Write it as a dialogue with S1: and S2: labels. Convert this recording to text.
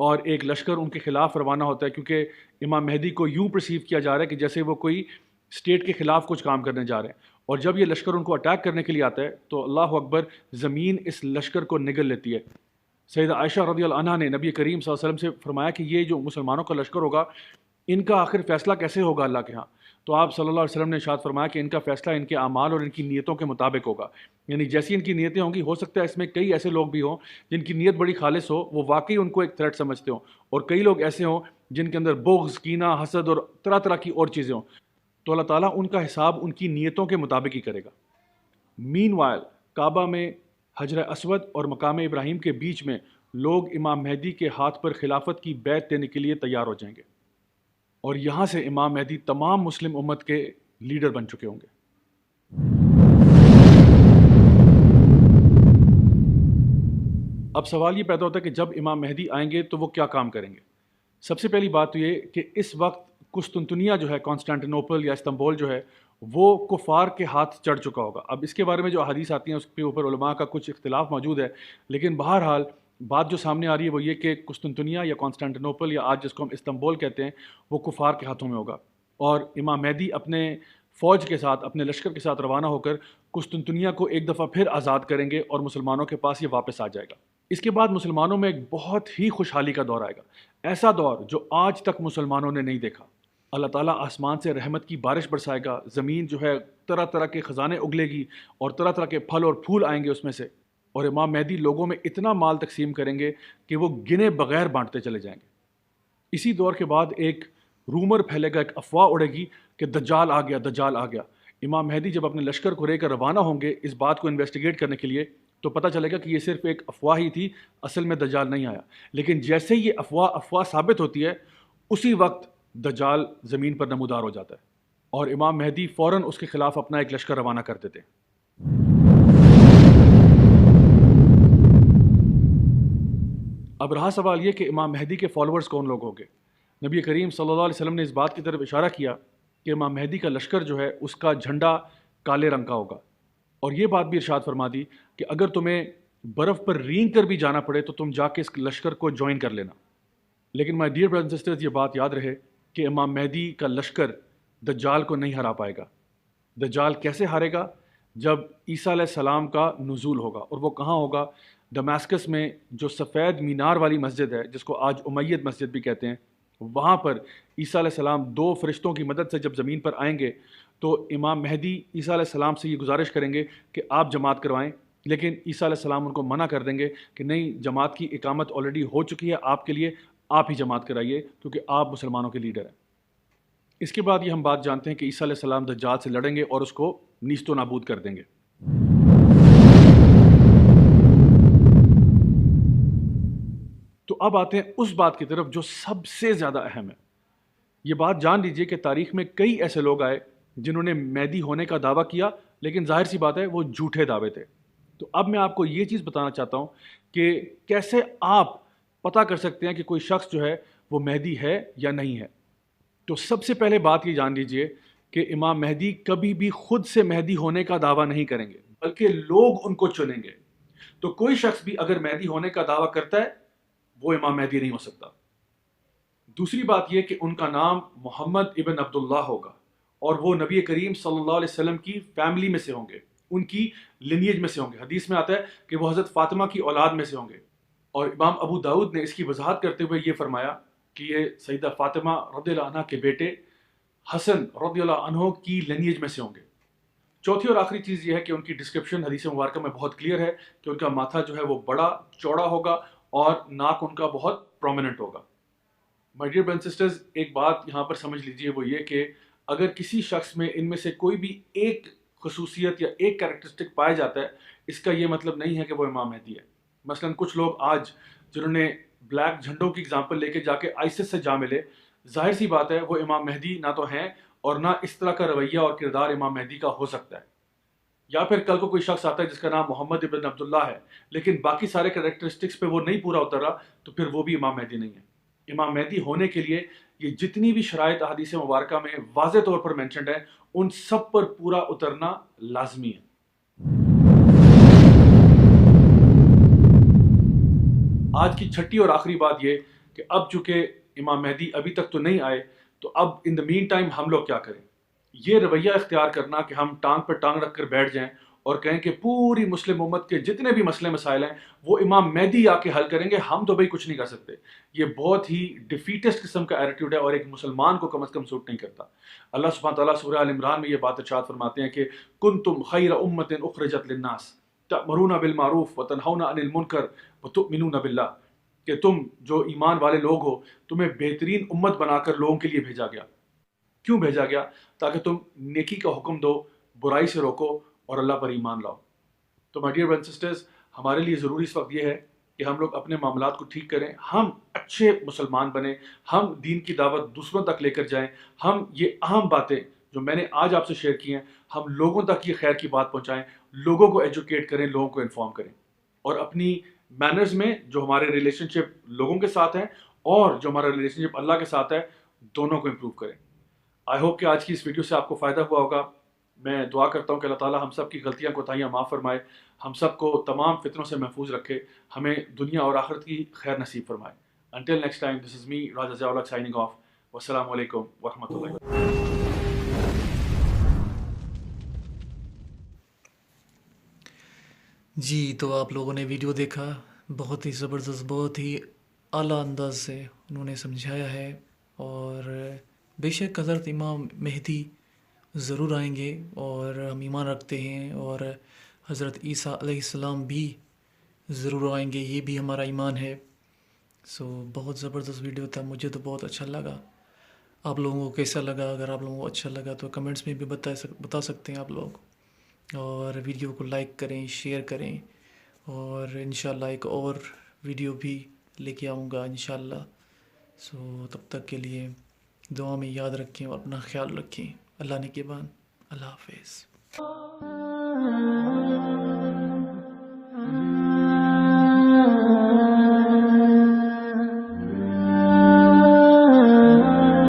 S1: اور ایک لشکر ان کے خلاف روانہ ہوتا ہے، کیونکہ امام مہدی کو یوں پرسیو کیا جا رہا ہے کہ جیسے وہ کوئی اسٹیٹ کے خلاف کچھ کام کرنے جا رہے ہیں. اور جب یہ لشکر ان کو اٹیک کرنے کے لیے آتا ہے تو اللہ اکبر، زمین اس لشکر کو نگل لیتی ہے. سیدہ عائشہ رضی اللہ عنہا نے نبی کریم صلی اللہ علیہ وسلم سے فرمایا کہ یہ جو مسلمانوں کا لشکر ہوگا، ان کا آخر فیصلہ کیسے ہوگا اللہ کے ہاں؟ تو آپ صلی اللہ علیہ وسلم نے ارشاد فرمایا کہ ان کا فیصلہ ان کے اعمال اور ان کی نیتوں کے مطابق ہوگا. یعنی جیسی ان کی نیتیں ہوں گی، ہو سکتا ہے اس میں کئی ایسے لوگ بھی ہوں جن کی نیت بڑی خالص ہو، وہ واقعی ان کو ایک تھریٹ سمجھتے ہوں، اور کئی لوگ ایسے ہوں جن کے اندر بغض، کینہ، حسد اور طرح طرح کی اور چیزیں ہوں. تو اللہ تعالیٰ ان کا حساب ان کی نیتوں کے مطابق ہی کرے گا. مین وائل کعبہ میں حجر اسود اور مقام ابراہیم کے بیچ میں لوگ امام مہدی کے ہاتھ پر خلافت کی بیعت دینے کے لیے تیار ہو جائیں گے، اور یہاں سے امام مہدی تمام مسلم امت کے لیڈر بن چکے ہوں گے. اب سوال یہ پیدا ہوتا ہے کہ جب امام مہدی آئیں گے تو وہ کیا کام کریں گے. سب سے پہلی بات تو یہ کہ اس وقت قسطنطنیہ جو ہے، کانسٹینٹینوپل یا استنبول جو ہے، وہ کفار کے ہاتھ چڑھ چکا ہوگا. اب اس کے بارے میں جو احادیث آتی ہیں اس کے اوپر علماء کا کچھ اختلاف موجود ہے، لیکن بہرحال بات جو سامنے آ رہی ہے وہ یہ کہ قسطنطنیہ یا کانسٹینٹینوپل یا آج جس کو ہم استنبول کہتے ہیں، وہ کفار کے ہاتھوں میں ہوگا. اور امام مہدی اپنے فوج کے ساتھ، اپنے لشکر کے ساتھ روانہ ہو کر قسطنطنیہ کو ایک دفعہ پھر آزاد کریں گے اور مسلمانوں کے پاس یہ واپس آ جائے گا. اس کے بعد مسلمانوں میں ایک بہت ہی خوشحالی کا دور آئے گا، ایسا دور جو آج تک مسلمانوں نے نہیں دیکھا. اللہ تعالیٰ آسمان سے رحمت کی بارش برسائے گا، زمین جو ہے طرح طرح کے خزانے اگلے گی اور طرح طرح کے پھل اور پھول آئیں گے اس میں سے. اور امام مہدی لوگوں میں اتنا مال تقسیم کریں گے کہ وہ گنے بغیر بانٹتے چلے جائیں گے. اسی دور کے بعد ایک رومر پھیلے گا، ایک افواہ اڑے گی کہ دجال آ گیا، دجال آ گیا. امام مہدی جب اپنے لشکر کو لے کر روانہ ہوں گے اس بات کو انویسٹیگیٹ کرنے کے لیے، تو پتہ چلے گا کہ یہ صرف ایک افواہ ہی تھی، اصل میں دجال نہیں آیا. لیکن جیسے یہ افواہ ثابت ہوتی ہے، اسی وقت دجال زمین پر نمودار ہو جاتا ہے، اور امام مہدی فوراً اس کے خلاف اپنا ایک لشکر روانہ کر دیتے ہیں. اب رہا سوال یہ کہ امام مہدی کے فالوورز کون لوگ ہوں گے. نبی کریم صلی اللہ علیہ وسلم نے اس بات کی طرف اشارہ کیا کہ امام مہدی کا لشکر جو ہے اس کا جھنڈا کالے رنگ کا ہوگا، اور یہ بات بھی ارشاد فرما دی کہ اگر تمہیں برف پر رینگ کر بھی جانا پڑے تو تم جا کے اس لشکر کو جوائن کر لینا. لیکن my dear brothers and sisters, یہ بات یاد رہے کہ امام مہدی کا لشکر دجال کو نہیں ہرا پائے گا. دجال کیسے ہارے گا؟ جب عیسیٰ علیہ السلام کا نزول ہوگا. اور وہ کہاں ہوگا؟ دماسکس میں جو سفید مینار والی مسجد ہے، جس کو آج امید مسجد بھی کہتے ہیں، وہاں پر عیسیٰ علیہ السلام 2 فرشتوں کی مدد سے جب زمین پر آئیں گے تو امام مہدی عیسیٰ علیہ السلام سے یہ گزارش کریں گے کہ آپ جماعت کروائیں. لیکن عیسیٰ علیہ السلام ان کو منع کر دیں گے کہ نہیں، جماعت کی اقامت آلریڈی ہو چکی ہے آپ کے لیے، آپ ہی جماعت کرائیے کیونکہ آپ مسلمانوں کے لیڈر ہیں. اس کے بعد یہ ہم بات جانتے ہیں کہ عیسیٰ علیہ السلام دجال سے لڑیں گے اور اس کو نیست و نابود کر دیں گے. تو اب آتے ہیں اس بات کی طرف جو سب سے زیادہ اہم ہے. یہ بات جان لیجئے کہ تاریخ میں کئی ایسے لوگ آئے جنہوں نے مہدی ہونے کا دعویٰ کیا، لیکن ظاہر سی بات ہے وہ جھوٹے دعوے تھے. تو اب میں آپ کو یہ چیز بتانا چاہتا ہوں کہ کیسے آپ پتہ کر سکتے ہیں کہ کوئی شخص جو ہے وہ مہدی ہے یا نہیں ہے. تو سب سے پہلے بات یہ جان لیجئے کہ امام مہدی کبھی بھی خود سے مہدی ہونے کا دعویٰ نہیں کریں گے، بلکہ لوگ ان کو چنیں گے. تو کوئی شخص بھی اگر مہدی ہونے کا دعویٰ کرتا ہے وہ امام مہدی نہیں ہو سکتا. دوسری بات یہ کہ ان کا نام محمد ابن عبداللہ ہوگا، اور وہ نبی کریم صلی اللہ علیہ وسلم کی فیملی میں سے ہوں گے، ان کی لینیج میں سے ہوں گے. حدیث میں آتا ہے کہ وہ حضرت فاطمہ کی اولاد میں سے ہوں گے. اور امام ابو داؤد نے اس کی وضاحت کرتے ہوئے یہ فرمایا کہ یہ سیدہ فاطمہ رضی اللہ عنہ کے بیٹے حسن رضی اللہ عنہ کی لینیج میں سے ہوں گے. چوتھی اور آخری چیز یہ ہے کہ ان کی ڈسکرپشن حدیث مبارکہ میں بہت کلیئر ہے کہ ان کا ماتھا جو ہے وہ بڑا چوڑا ہوگا اور ناک ان کا بہت پرومیننٹ ہوگا. My dear brothers and sisters, ایک بات یہاں پر سمجھ لیجئے، وہ یہ کہ اگر کسی شخص میں ان میں سے کوئی بھی ایک خصوصیت یا ایک کریکٹرسٹک پایا جاتا ہے، اس کا یہ مطلب نہیں ہے کہ وہ امام مہدی ہے. مثلا کچھ لوگ آج جنہوں نے بلیک جھنڈوں کی اگزامپل لے کے جا کے آئسس سے جا ملے، ظاہر سی بات ہے وہ امام مہدی نہ تو ہیں اور نہ اس طرح کا رویہ اور کردار امام مہدی کا ہو سکتا ہے. یا پھر کل کو کوئی شخص آتا ہے جس کا نام محمد ابن عبداللہ ہے لیکن باقی سارے کریکٹرسٹکس پہ وہ نہیں پورا اترا، تو پھر وہ بھی امام مہدی نہیں ہے. امام مہدی ہونے کے لیے یہ جتنی بھی شرائط احادیث مبارکہ میں واضح طور پر مینشنڈ ہے، ان سب پر پورا اترنا لازمی ہے. آج کی چھٹی اور آخری بات یہ کہ کہ اب چونکہ امام مہدی ابھی تک تو نہیں آئے تو اب ان دا مین ٹائم ہم لوگ کیا کریں. یہ رویہ اختیار کرنا کہ ہم ٹانگ پر ٹانگ رکھ کر بیٹھ جائیں اور کہیں کہ پوری مسلم امت کے جتنے بھی مسئلے مسائل ہیں وہ امام مہدی آ کے حل کریں گے, ہم تو بھائی کچھ نہیں کر سکتے. یہ بہت ہی ڈیفیٹسٹ قسم کا ایٹیٹیوڈ ہے اور ایک مسلمان کو کم از کم سوٹ نہیں کرتا. اللہ سبحانہ تعالیٰ سورہ آل عمران میں یہ بات ارشاد فرماتے ہیں کہ کنتم خیر امت اخرجت للناس تأمرون بالمعروف وتنہون عن المنکر وتؤمنون باللہ, کہ تم جو ایمان والے لوگ ہو تمہیں بہترین امت بنا کر لوگوں کے لیے بھیجا گیا. کیوں بھیجا گیا؟ تاکہ تم نیکی کا حکم دو, برائی سے روکو اور اللہ پر ایمان لاؤ. تو my dear brothers and sisters, ہمارے لیے ضروری اس وقت یہ ہے کہ ہم لوگ اپنے معاملات کو ٹھیک کریں, ہم اچھے مسلمان بنیں, ہم دین کی دعوت دوسروں تک لے کر جائیں, ہم یہ اہم باتیں جو میں نے آج آپ سے شیئر کی ہیں ہم لوگوں تک یہ خیر کی بات پہنچائیں, لوگوں کو ایجوکیٹ کریں, لوگوں کو انفارم کریں, اور اپنی مینرز میں جو ہمارے ریلیشن شپ لوگوں کے ساتھ ہیں اور جو ہمارا ریلیشن شپ اللہ کے ساتھ ہے دونوں کو امپروو کریں. آئی ہوپ کہ آج کی اس ویڈیو سے آپ کو فائدہ ہوا ہوگا. میں دعا کرتا ہوں کہ اللہ تعالیٰ ہم سب کی غلطیاں کوتاہیاں معاف فرمائے, ہم سب کو تمام فتنوں سے محفوظ رکھے, ہمیں دنیا اور آخرت کی خیر نصیب فرمائے. Until next time, this is me, Raja Ziaulak, signing off. Wassalamu alaikum wa rahmatullahi.
S2: جی, تو آپ لوگوں نے ویڈیو دیکھا, بہت ہی زبردست, بہت ہی اعلیٰ انداز سے انہوں نے سمجھایا ہے. اور بے شک حضرت امام مہدی ضرور آئیں گے اور ہم ایمان رکھتے ہیں, اور حضرت عیسیٰ علیہ السلام بھی ضرور آئیں گے, یہ بھی ہمارا ایمان ہے. سو بہت زبردست ویڈیو تھا, مجھے تو بہت اچھا لگا. آپ لوگوں کو کیسا لگا؟ اگر آپ لوگوں کو اچھا لگا تو کمنٹس میں بھی بتا سکتے ہیں آپ لوگ, اور ویڈیو کو لائک کریں, شیئر کریں, اور انشاءاللہ ایک اور ویڈیو بھی لے کے آؤں گا انشاءاللہ. سو تب تک کے لیے دعا میں یاد رکھیں اور اپنا خیال رکھیں. اللہ نگہبان. اللہ حافظ.